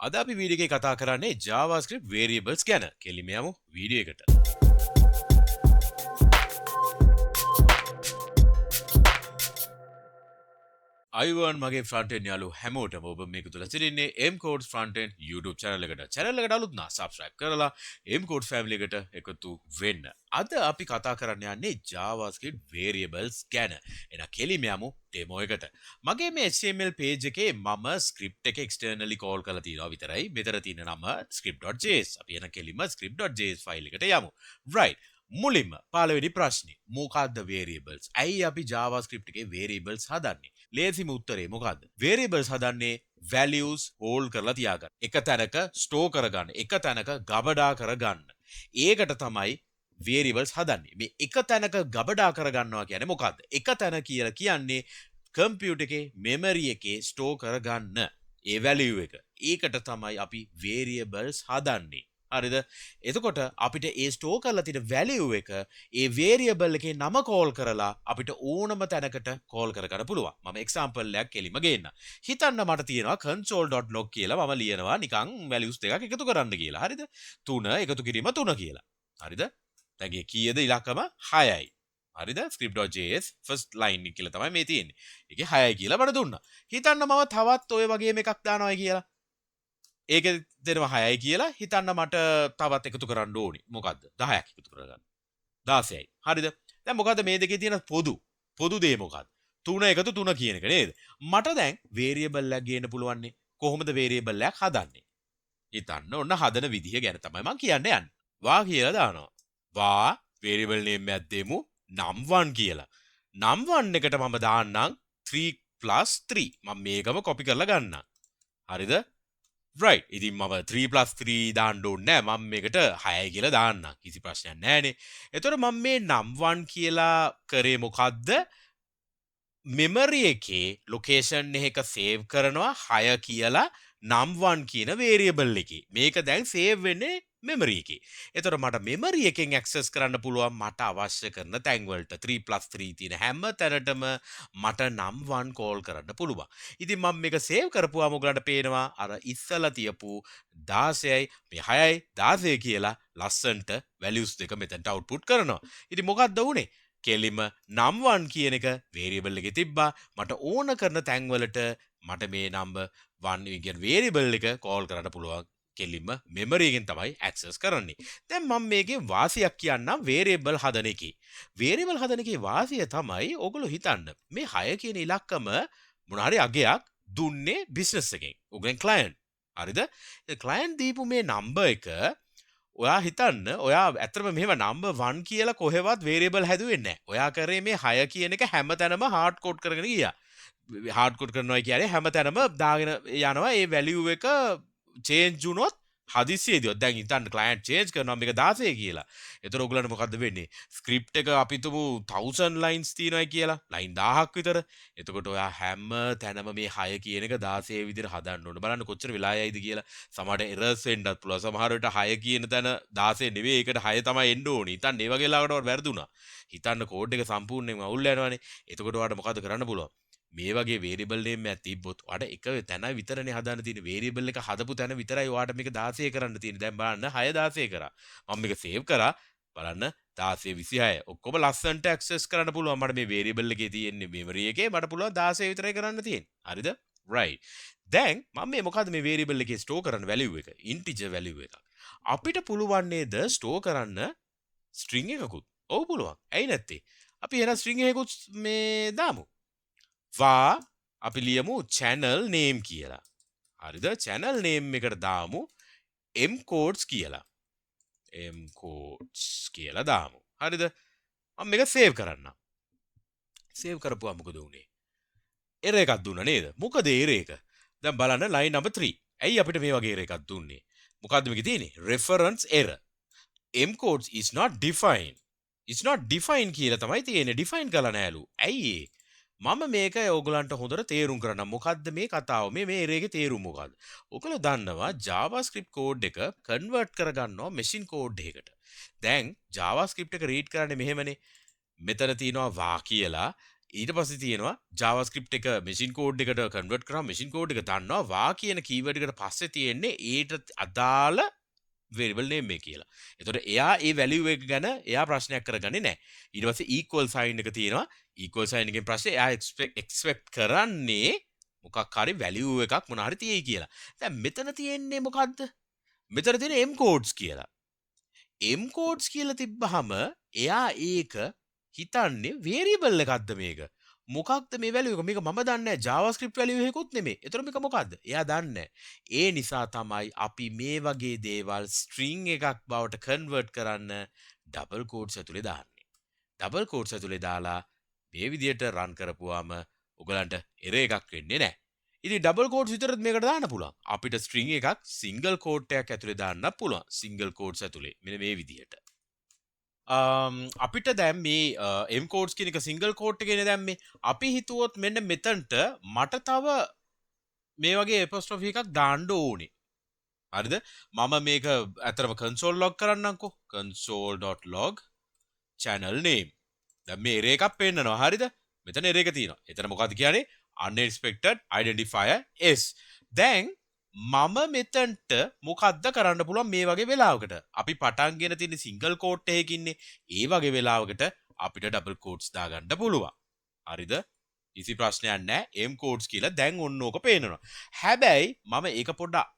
අද අපි වීඩියෝ එකේ කතා කරන්නේ JavaScript variables ගැන. කෙලිම යමු වීඩියෝ එකට. අයිවන් මගේ ෆ්‍රන්ට් යාලු හැමෝටම ඔබ මේක තුල සිටින්නේ MCodes Frontend YouTube channel එකට. channel එකට අලුත් නම් subscribe කරලා MCodes family එකට එකතු වෙන්න. අද අපි කතා කරන්න යන්නේ JavaScript variables ගැන. එහෙනම් කෙලිම යමු demo එකට. මගේ මේ HTML page එකේ මම script එක externally call කරලා තියෙනවා විතරයි. මෙතන තියෙන නම script.js. අපි එන කෙලිම script.js file එකට යමු. right. මුලින්ම පළවෙනි ප්‍රශ්නේ මොකක්ද variables? ඇයි අපි JavaScript එකේ variables හදන්නේ? ලේසිම උත්තරේ මොකක්ද? variables හදන්නේ values hold කරලා තියාගන්න. එක තැනක store කරගන්න. එක තැනක ගබඩා කරගන්න. ඒකට තමයි variables හදන්නේ. මේ එක තැනක ගබඩා කරගන්නවා කියන්නේ මොකක්ද? එක තැන කියලා කියන්නේ computer එකේ memory එකේ store කරගන්න. ඒ value එක. ඒකට තමයි අපි variables හදන්නේ. හරිද? එතකොට අපිට ඒ ස්ටෝර් කරලා තියෙන value එක ඒ variable එකේ නම call කරලා අපිට ඕනම තැනකට call කරගන්න පුළුවන්. මම example එකක් කෙලිම ගේන්න. හිතන්න මට තියෙනවා console.log කියලා මම ලියනවා නිකන් values දෙකක් එකතු කරන්න කියලා. හරිද? 3 එකතු කිරීම 3 කියලා. හරිද? දැන් ඒ කීයද ඉලක්කම 6යි. හරිද? script.js first line එක කියලා තමයි මේ තියෙන්නේ. ඒකේ 6යි කියලා මට දුන්නා. හිතන්න මම තවත් ඔය වගේම එකක් දානවා කියලා. ඒක දෙනවා 6යි කියලා හිතන්න මට තවත් එකතු කරන්න ඕනි. මොකද්ද? 10ක් එකතු කරගන්න. 16යි. හරිද? දැන් මොකද්ද මේ දෙකේ තියෙන පොදු දේ මොකද්ද? 3 එකතු 3 කියන එක නේද? මට දැන් variable එකක් ගේන්න පුළුවන් නේ. කොහොමද variable එකක් හදන්නේ? හිතන්න ඔන්න හදන විදිහ ගැන තමයි මම කියන්න යන්නේ. වා කියලා දානවා. වා variable name එකක් දෙමු num1 කියලා. num1 එකට මම දාන්නම් 3+3. මම මේකම copy කරලා ගන්නම්. හරිද? right. ඉතින් මම 3+3 දාන්න ඕනේ නැහැ. මම මේකට 6යි කියලා දාන්නම්. කිසි ප්‍රශ්නයක් නැහැනේ. එතකොට මම මේ num1 කියලා කරේ මොකද්ද? memory එකේ location එක save කරනවා 6 කියලා num1 කියන variable එකේ. මේක දැන් save වෙන්නේ memory එකේ. එතකොට මට memory එකෙන් access කරන්න පුළුවන් මට අවශ්‍ය කරන තැන් වලට 3+3 තියෙන හැම තැනටම මට num1 call කරන්න පුළුවන්. ඉතින් මම මේක save කරපුවාම ඔයගලන්ට පේනවා අර ඉස්සලා තියපු 16යි මේ 6යි 16 කියලා ලස්සන්ට values දෙක මෙතනට output කරනවා. ඉතින් මොකක්ද උනේ? කෙලිම num1 කියන එක variable එකේ තිබ්බා. මට ඕන කරන තැන් වලට මට මේ number 1 කියන variable එක call කරන්න පුළුවන්. කෙලිම memory එකෙන් තමයි access කරන්නේ. දැන් මම මේකේ වාසියක් කියන්නම් variable හදන එකේ. variable හදන එකේ වාසිය තමයි ඔයගොල්ලෝ හිතන්න මේ 6 කියන ඉලක්කම මොන හරි අගයක් දුන්නේ business එකෙන්. ඔයගොල්ලන් client. හරිද? ඒ client දීපු මේ number එක ඔයා හිතන්න ඔයා ඇත්තටම මෙහෙම number 1 කියලා කොහෙවත් variable හැදුවේ නැහැ. ඔයා කරේ මේ 6 කියන එක හැමතැනම hard code කරගෙන ගියා. hard code කරනවා කියන්නේ හැමතැනම දාගෙන යනවා ඒ value එක change වුණොත් හදිසියේදී දැන් හිතන්න client change කරනවා මේක 16 කියලා. එතකොට ඔයගලන්ට මොකද්ද වෙන්නේ? script එක අපි තුමු 1000 lines තියෙනවා කියලා. line 1000ක් විතර. එතකොට ඔයා හැම තැනම මේ 6 කියන එක 16 විදිහට හදන්න ඕන. බලන්න කොච්චර වෙලා යයිද කියලා. සමහරට errors එන්නත් පුළුවන්. සමහර විට 6 කියන තැන 16 නෙවෙයි ඒකට 6 තමයි එන්න ඕනේ. හිතන්න මේ වගේ ලාකට වැරදුනා. හිතන්න කෝඩ් එක සම්පූර්ණයෙන්ම අවුල් යනවානේ. එතකොට ඔයාලට මොකද්ද කරන්න පුළුවන්? මේ වගේ variable name එකක් තිබ්බොත් ඔයාලට එක තැන විතරනේ හදන්න තියෙන්නේ. variable එක හදපු තැන විතරයි ඔයාලට මේක 16 කරන්න තියෙන්නේ. දැන් බලන්න 6 16 කරා. මම මේක save කරා. බලන්න 16 26. ඔක්කොම ලස්සනට access කරන්න පුළුවන්. මට මේ variable එකේ තියෙන්නේ memory එකේ මට පුළුවන් 16 විතරයි කරන්න තියෙන්නේ. හරිද? right. දැන් මම මේ මොකද්ද මේ variable එකේ store කරන්න value එක? integer value එක. අපිට පුළුවන් නේද store කරන්න string එකකුත්? ඔව් පුළුවන්. ඇයි නැත්තේ? අපි එහෙනම් string එකකුත් මේ දාමු. වා අපි ලියමු channel name කියලා. හරිද? channel name එකට දාමු MCodes කියලා. MCodes කියලා දාමු. හරිද? මම මේක save කරන්නම්. save කරපුවා මොකද උනේ? error එකක් දුන්නා නේද? මොකද error එක? දැන් බලන්න line number 3. ඇයි අපිට මේ වගේ error එකක් දුන්නේ? මොකද්ද මේකේ තියෙන්නේ? reference error. MCodes is not defined. It's not defined කියලා තමයි තියෙන්නේ. define කරලා නෑලු. ඇයි ඒ? මම මේක ඔයගලන්ට හොඳට තේරුම් කරන්න. මොකද්ද මේ කතාව? මේ error එකේ තේරුම මොකද්ද? ඔයගොල්ලෝ දන්නවා JavaScript code එක convert කරගන්නවා machine code එකකට. දැන් JavaScript එක read කරන්නේ මෙහෙමනේ. මෙතන තියෙනවා වා කියලා. ඊට පස්සේ තියෙනවා JavaScript එක machine code එකට convert කරාම machine code එක දන්නවා වා කියන keyword එකට පස්සේ තියෙන්නේ ඊට අදාළ variable name එක කියලා. එතකොට එයා ඒ value එක ගැන එයා ප්‍රශ්නයක් කරගන්නේ නැහැ. ඊට පස්සේ equal sign එක තියෙනවා. equal sign එකෙන් පස්සේ එයා expect කරන්නේ මොකක් හරි value එකක් මොන හරි තියෙයි කියලා. දැන් මෙතන තියෙන්නේ මොකද්ද? මෙතන තියෙන්නේ MCodes කියලා. MCodes කියලා තිබ්බහම එයා ඒක හිතන්නේ variable එකක්ද මේක? මොකක්ද මේ value එක? මේක මම දන්නේ නැහැ. JavaScript value එකකුත් නෙමෙයි. එතකොට මේක මොකද්ද? එයා දන්නේ නැහැ. ඒ නිසා තමයි අපි මේ වගේ දේවල් string එකක් බවට convert කරන්න double quotes ඇතුලේ දාන්නේ. double quotes ඇතුලේ දාලා මේ විදියට run කරපුවාම ඔයගලන්ට error එකක් වෙන්නේ නැහැ. ඉතින් double quotes විතරත් මේකට දාන්න පුළුවන්. අපිට string එකක් single quote එකක් ඇතුලේ දාන්න පුළුවන්. single quotes ඇතුලේ. මෙන්න මේ විදියට. අපිට දැන් මේ MCodes කියන එක single quote එකනේ දැම්මේ. අපි හිතුවොත් මෙන්න මෙතනට මට තව මේ වගේ apostrophe එකක් දාන්න ඕනේ. හරිද? මම මේක අතරම console log කරන්නම්කෝ. console.log channel name. දැන් මේ error එකක් පෙන්නනවා. හරිද? මෙතන error එක තියෙනවා. එතන මොකද්ද කියන්නේ? unexpected identifier s. දැන් මම මෙතනට මොකද්ද කරන්න පුළුවන් මේ වගේ වෙලාවකට? අපි පටන් ගෙන තියෙන single quote එකකින්නේ. ඒ වගේ වෙලාවකට අපිට double quotes දාගන්න පුළුවන්. හරිද? කිසි ප්‍රශ්නයක් නැහැ. MCodes කියලා දැන් ඔන්න ඕක පේනවා. හැබැයි මම ඒක පොඩ්ඩක්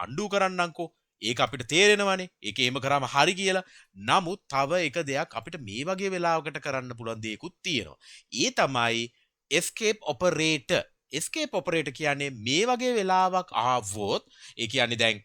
undo කරන්නම්කෝ. ඒක අපිට තේරෙනවනේ. ඒක එහෙම කරාම හරි කියලා. නමුත් තව එක දෙයක් අපිට මේ වගේ වෙලාවකට කරන්න පුළුවන් දෙයක්ත් තියෙනවා. ඒ තමයි escape operator. escape operator කියන්නේ මේ වගේ වෙලාවක් ආවොත් ඒ කියන්නේ දැන්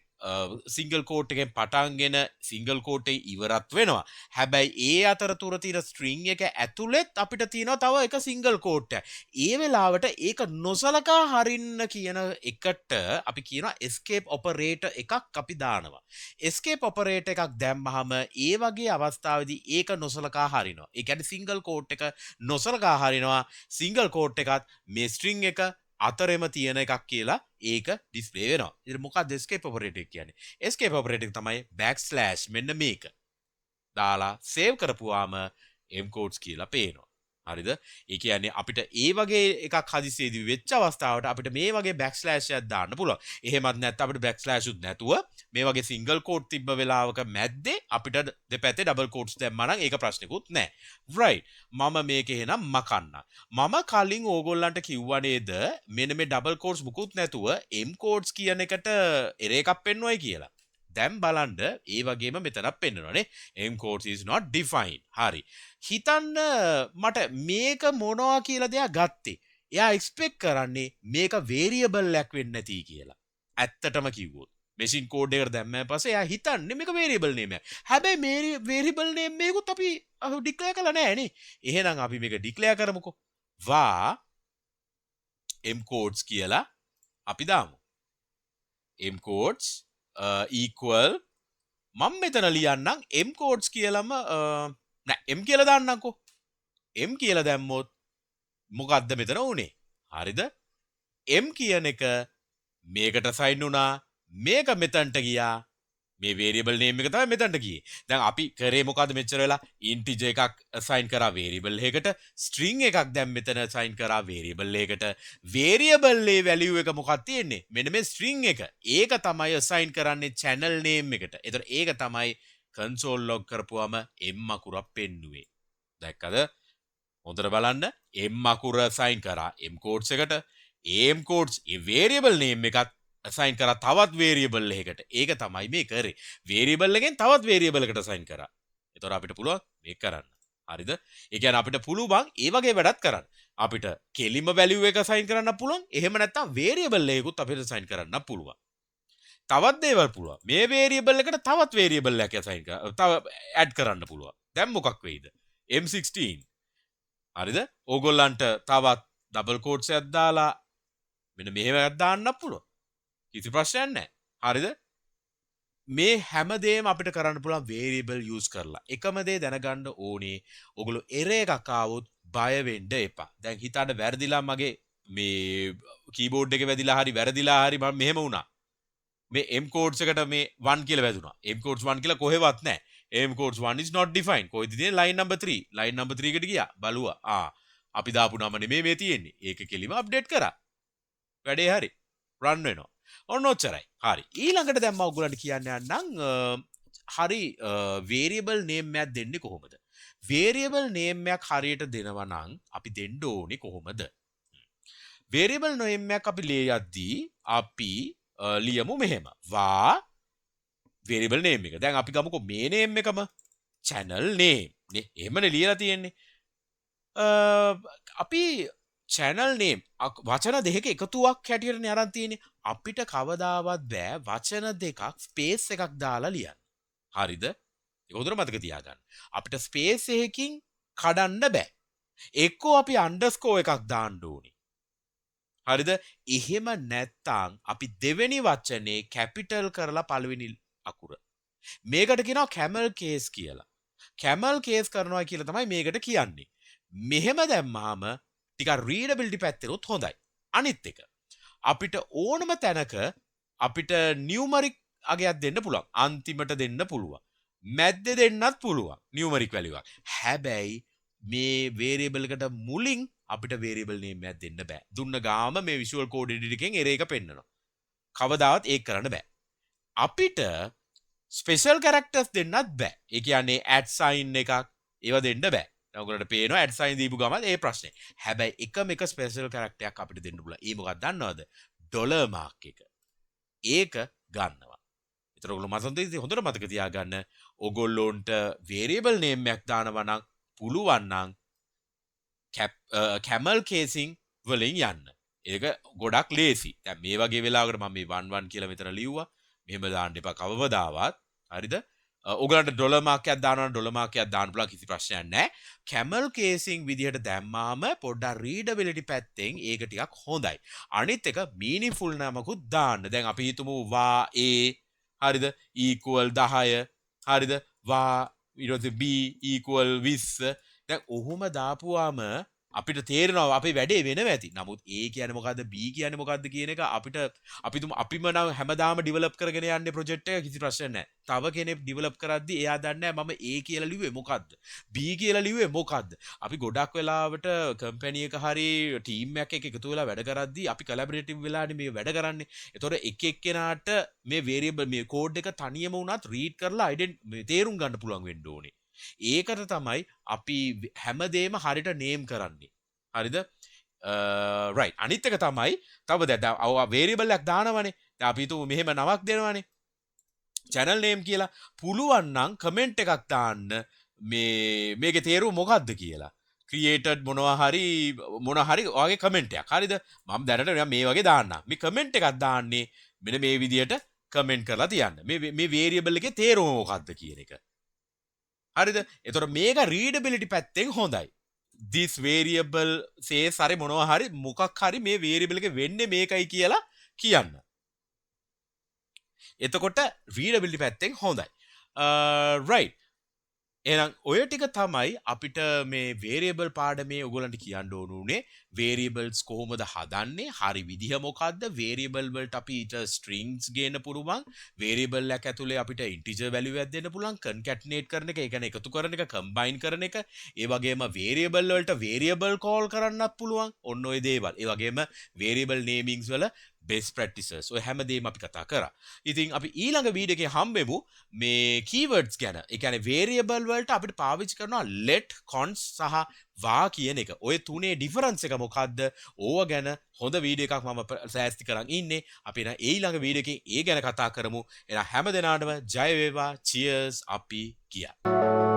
single quote එකෙන් පටන්ගෙන single quote එක ඉවරත් වෙනවා. හැබැයි ඒ අතරතුර තියෙන string එක ඇතුළෙත් අපිට තියෙනවා තව එක single quote එකක්. ඒ වෙලාවට ඒක නොසලකා හරින්න කියන එකට අපි කියනවා escape operator එකක් අපි දානවා. escape operator එකක් දැම්මහම ඒ වගේ අවස්ථාවේදී ඒක නොසලකා හරිනවා. ඒ කියන්නේ single quote එක නොසලකා හරිනවා. single quote එකත් මේ string එක අතරෙම තියෙන එකක් කියලා ඒක ඩිස්ප්ලේ වෙනවා. ඉතින් මොකක්ද escape operator කියන්නේ? escape operator තමයි backslash මෙන්න මේක. දාලා save කරපුවාම MCodes කියලා පේනවා. හරිද? ඒ කියන්නේ අපිට ඒ වගේ එකක් හදිසියේදී වෙච්ච අවස්ථාවට අපිට මේ වගේ backslash එකක් දාන්න පුළුවන්. එහෙමත් නැත්නම් අපිට backslash උත් නැතුව මේ වගේ single quote තිබ්බ වෙලාවක මැද්දේ අපිට දෙපැත්තේ double quotes දැම්මා නම් ඒක ප්‍රශ්නකුත් නැහැ. right. මම මේක එහෙනම් මකන්න. මම කලින් ඕගොල්ලන්ට කිව්වා නේද මෙන්න මේ double quotes මුකුත් නැතුව MCodes කියන එකට error එකක් පෙන්වයි කියලා. දැන් බලන්න ඒ වගේම මෙතනක් පෙන්වනවානේ MCodes is not defined. හරි. හිතන්න මට මේක මොනවා කියලා දෙයක් ගත්තේ. එයා එක්ස්පෙක්ට් කරන්නේ මේක variable එකක් වෙන්න නැති කියලා. ඇත්තටම කිව්වොත් machine code එකට දැම්මම පස්සේ එයා හිතන්නේ මේක variable name එකක්. හැබැයි මේ variable name එකකුත් අපි declare කළා නෑ නේ. එහෙනම් අපි මේක declare කරමුකෝ. වා MCodes කියලා අපි දාමු. MCodes equal මම මෙතන ලියන්නම් MCodes කියලාම නෑ M කියලා දාන්නම්කෝ. M කියලා දැම්මොත් මොකද්ද මෙතන උනේ? හරිද? M කියන එක මේකට assign වුණා. මේක මෙතනට ගියා. මේ variable name එක තමයි මෙතනට ගියේ. දැන් අපි කරේ මොකද්ද මෙච්චර වෙලා? integer එකක් assign කරා variable එකකට, string එකක් දැන් මෙතන assign කරා variable එකකට. variable ඒ value එක මොකක්ද තියෙන්නේ? මෙන්න මේ string එක. ඒක තමයි assign කරන්නේ channel name එකට. ඒතර ඒක තමයි console log කරපුවම m අකුරක් පෙන්නුවේ. දැක්කද? හොඳට බලන්න m අකුර assign කරා MCodes එකට. MCodes ඒ variable name එකත් assign කරා තවත් variable එකකට. ඒක තමයි මේ කරේ. variable එකෙන් තවත් variable එකකට assign කරා. ඒතර අපිට පුළුවන් මේක කරන්න. හරිද? ඒ කියන්නේ අපිට පුළුවන් ඒ වගේ වැඩක් කරන්න. අපිට කෙලිම value එක assign කරන්න පුළුවන්. එහෙම නැත්නම් variable එකකුත් අපිට assign කරන්න පුළුවන්. තවත් දේවල් පුළුවන්. මේ variable එකට තවත් variable එකක් assign කරලා තව add කරන්න පුළුවන්. දැන් මොකක් වෙයිද? M16. හරිද? ඕගොල්ලන්ට තවත් double quotes එකක් දාලා මෙන්න මෙහෙම එකක් දාන්න පුළුවන්. කිසි ප්‍රශ්නයක් නැහැ. හරිද? මේ හැමදේම අපිට කරන්න පුළුවන් variable use කරලා. එකම දේ දැනගන්න ඕනේ ඔයගොල්ලෝ error එකක් ආවොත් බය වෙන්න එපා. දැන් හිතන්න වැරදිලා මගේ මේ keyboard එකේ වැදිලා හරි වැරදිලා හරි මම මෙහෙම වුණා. මේ MCodes එකට මේ 1 කියලා වැදුනා. MCodes 1 කියලා කොහෙවත් නැහැ. MCodes 1 is not defined. කොයිද තියෙන්නේ line number 3. line number 3 එකට ගියා. බලුවා. අපි දාපු නම නෙමෙයි මේ තියෙන්නේ. ඒක කෙලිම අප්ඩේට් කරා. වැඩේ හරි. රන් වෙනවා. ඔන්න ඔච්චරයි. හරි. ඊළඟට දැන් මම ඔයගොල්ලන්ට කියන්න යන්නම් හරි variable name එකක් දෙන්නේ කොහොමද? variable name එකක් හරියට දෙනවා නම් අපි දෙන්න ඕනේ කොහොමද? variable name එකක් අපි ලියද්දී අපි ලියමු මෙහෙම. වා variable name එක. දැන් අපි ගමුකෝ මේ name එකම channel name නේ. එහෙමනේ ලියලා තියෙන්නේ. අපි channel name වචන දෙකක එකතුවක් හැටියටනේ අරන් තියෙන්නේ. අපිට කවදාවත් බෑ වචන දෙකක් ස්පේස් එකක් දාලා ලියන්න. හරිද? ඒක හොඳට මතක තියාගන්න. අපිට ස්පේස් එකකින් කඩන්න බෑ. එක්කෝ අපි අන්ඩර්ස්කෝර් එකක් දාන්න ඕනේ. හරිද? එහෙම නැත්නම් අපි දෙවෙනි වචනේ කැපිටල් කරලා පළවෙනි අකුර. මේකට කියනවා camel case කියලා. camel case කරනවා කියලා තමයි මේකට කියන්නේ. මෙහෙම දැම්මහම ටිකක් readability පැත්තෙත් හොඳයි. අනිත් එක අපිට ඕනම තැනක අපිට numeric අගයක් දෙන්න පුළුවන්. අන්තිමට දෙන්න පුළුවන්. මැද්දේ දෙන්නත් පුළුවන් numeric value එකක්. හැබැයි මේ variable එකට මුලින් අපිට variable name එකක් දෙන්න බෑ. දුන්න ගාම මේ visual code editor එකෙන් error එක පෙන්නනවා. කවදාවත් ඒක කරන්න බෑ. අපිට special characters දෙන්නත් බෑ. ඒ කියන්නේ at sign එකක් ඒව දෙන්න බෑ. දැන් ඔයගොල්ලන්ට පේනවා at sign දීපු ගමන් ඒ ප්‍රශ්නේ. හැබැයි එකම එක special character එකක් අපිට දෙන්න පුළුවන්. ඒ මොකක්ද දන්නවද? dollar mark එක. ඒක ගන්නවා. ඒතර ඔයගොල්ලෝ මතක හොඳට මතක තියාගන්න. ඔයගොල්ලොන්ට variable name එකක් දානවා නම් පුළුවන් නම් camel casing වලින් යන්න. ඒක ගොඩක් ලේසි. දැන් මේ වගේ වෙලාවකට මම මේ 11 කියලා මෙතන ලිව්වා. මෙහෙම දාන්න එපා කවදාවත්. හරිද? ඔයගලන්ට ඩොලර් මාක් එකක් දානවා නම් ඩොලර් මාක් එකක් දාන්න පුළුවන් කිසි ප්‍රශ්නයක් නැහැ. camel casing විදිහට දැම්මාම පොඩ්ඩක් readability පැත්තෙන් ඒක ටිකක් හොඳයි. අනිත් එක meaningful නමකුත් දාන්න. දැන් අපි හිතමු වා a හරිද? equal 10 හරිද? වා ඊට පස්සේ b equal 20. දැන් ඔහොම දාපුවාම අපිට තේරෙනවා අපේ වැඩේ වෙනවා ඇති. නමුත් A කියන්නේ මොකද්ද B කියන්නේ මොකද්ද කියන එක අපිම නම් හැමදාම ඩෙවලොප් කරගෙන යන්නේ ප්‍රොජෙක්ට් එක කිසි ප්‍රශ්නයක් නැහැ. තව කෙනෙක් ඩෙවලොප් කරද්දී එයා දන්නේ නැහැ මම A කියලා ලිව්වේ මොකද්ද? B කියලා ලිව්වේ මොකද්ද? අපි ගොඩක් වෙලාවට කම්පැනි එක හරි ටීම් එකක් එක්ක එකතු වෙලා වැඩ කරද්දී අපි කොලැබොරේටිව් වෙලානේ මේ වැඩ කරන්නේ. ඒතකොට එක එක්කෙනාට මේ වේරියබල් මේ කෝඩ් එක තනියම වුණත් රීඩ් කරලා තේරුම් ගන්න පුළුවන් වෙන්න ඕනේ. ඒකට තමයි අපි හැමදේම හරියට නේම් කරන්නේ. හරිද? රයිට්. අනිත් එක තමයි තව දැන් වේරියබල් එකක් දානවනේ. දැන් අපි හිතමු මෙහෙම නමක් දෙනවනේ. channel name කියලා. පුළුවන් නම් කමෙන්ට් එකක් දාන්න මේකේ තේරුම මොකද්ද කියලා. created මොනවා හරි ඔයගේ කමෙන්ට් එකක්. හරිද? මම දැනට මේ වගේ දාන්නම්. මේ කමෙන්ට් එකක් දාන්නේ මෙන්න මේ විදියට කමෙන්ට් කරලා තියන්න. මේ වේරියබල් එකේ තේරුම මොකද්ද කියන එක. හරිද? එතකොට මේක readability පැත්තෙන් හොඳයි. this variable says හරි මොනවා හරි මොකක් හරි මේ variable එක වෙන්නේ මේකයි කියලා කියන්න. එතකොට readability පැත්තෙන් හොඳයි. right. එහෙනම් ඔය ටික තමයි අපිට මේ variable පාඩමේ ඔයගොල්ලන්ට කියන්න ඕන උනේ variables කොහොමද හදන්නේ? හරි විදිහ මොකද්ද? variable වලට අපිට strings ගේන්න පුළුවන්. variable එක ඇතුලේ අපිට integer value එකක් දෙන්න පුළුවන්. concatenate කරන එක, ඒ කියන්නේ එකතු කරන එක, combine කරන එක. ඒ වගේම variable වලට variable call කරන්නත් පුළුවන්. ඔන්න ඔය දේවල්. ඒ වගේම variable namings වල best practices. ඔය හැමදේම අපි කතා කරා. ඉතින් අපි ඊළඟ වීඩියෝ එකේ හම්බෙමු මේ keywords ගැන. ඒ කියන්නේ variable වලට අපිට පාවිච්චි කරනවා let, const සහ var කියන එක. ඔය තුනේ difference එක මොකද්ද? ඕව ගැන හොඳ වීඩියෝ එකක් මම සෑස්ති කරන් ඉන්නේ. අපි එහෙනම් ඊළඟ වීඩියෝ එකේ ඒ ගැන කතා කරමු. එහෙනම් හැම දිනාටම ජය වේවා. cheers අපි ගියා.